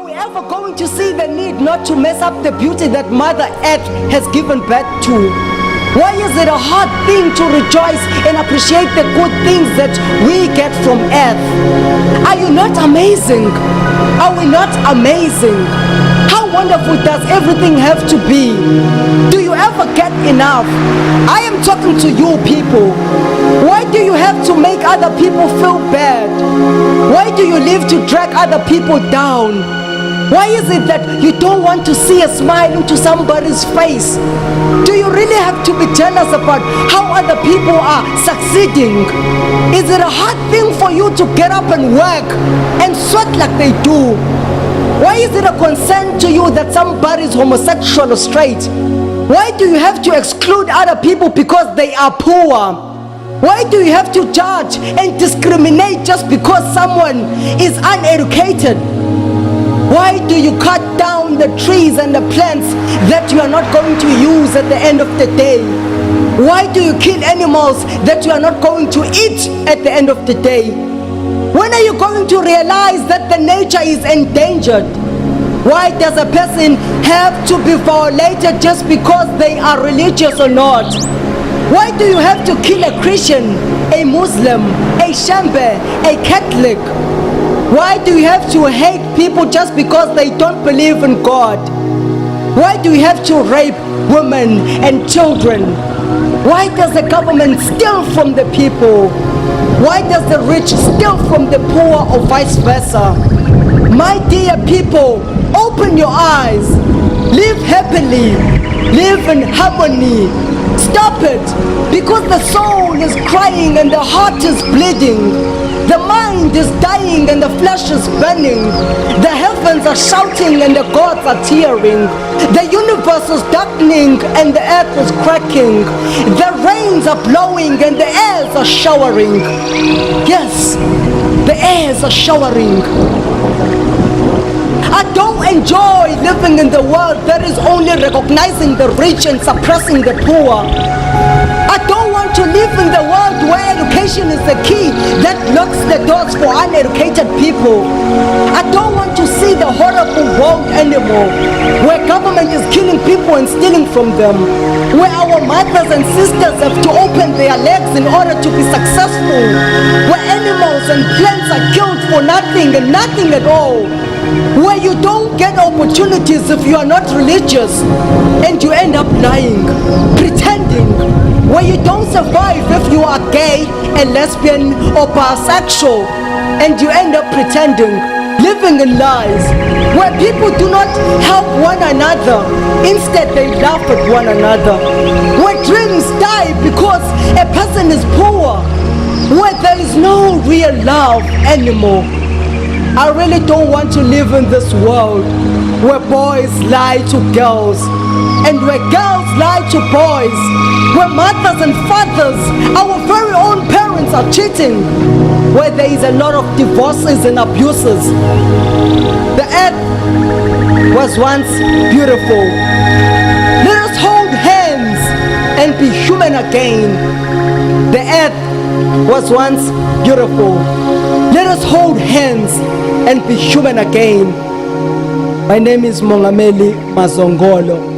we ever going to see the need not to mess up the beauty that Mother Earth has given birth to? Why is it a hard thing to rejoice and appreciate the good things that we get from Earth? Are you not amazing? Are we not amazing? How wonderful does everything have to be? Do you ever get enough? I am talking to you people. Why do you have to make other people feel bad? Why do you live to drag other people down? Why is it that you don't want to see a smile into somebody's face? Do you really have to be jealous about how other people are succeeding? Is it a hard thing for you to get up and work and sweat like they do? Why is it a concern to you that somebody is homosexual or straight? Why do you have to exclude other people because they are poor? Why do you have to judge and discriminate just because someone is uneducated? Why do you cut down the trees and the plants that you are not going to use at the end of the day? Why do you kill animals that you are not going to eat at the end of the day? When are you going to realize that the nature is endangered? Why does a person have to be violated just because they are religious or not? Why do you have to kill a Christian, a Muslim, a Shambe, a Catholic? Why do you have to hate people just because they don't believe in God? Why do you have to rape women and children? Why does the government steal from the people? Why does the rich steal from the poor or vice versa? My dear people, open your eyes. Live happily. Live in harmony. Stop it, because the soul is crying and the heart is bleeding. The mind is dying and the flesh is burning. The heavens are shouting and the gods are tearing. The universe is darkening and the earth is cracking. The rains are blowing and the airs are showering. Yes, the airs are showering. I don't enjoy living in the world that is only recognizing the rich and suppressing the poor. I don't want to live in the world where education is the key that locks the doors for uneducated people. I don't want to see the horrible world anymore, where government is killing people and stealing from them, where our mothers and sisters have to open their legs in order to be successful, where animals and plants are killed for nothing and nothing at all, where you don't get opportunities if you are not religious and you end up lying, pretending, where you don't survive if you are gay and lesbian or bisexual and you end up pretending, living in lies, where people do not help one another, instead they laugh at one another, where dreams die because a person is poor, where there is no real love anymore. I really don't want to live in this world where boys lie to girls and where girls lie to boys, where mothers and fathers, our very own parents, are cheating, where there is a lot of divorces and abuses. The earth was once beautiful. Let us hold hands and be human again. The earth was once beautiful. Let us hold hands and be human again. My name is Mongameli Mazongolo.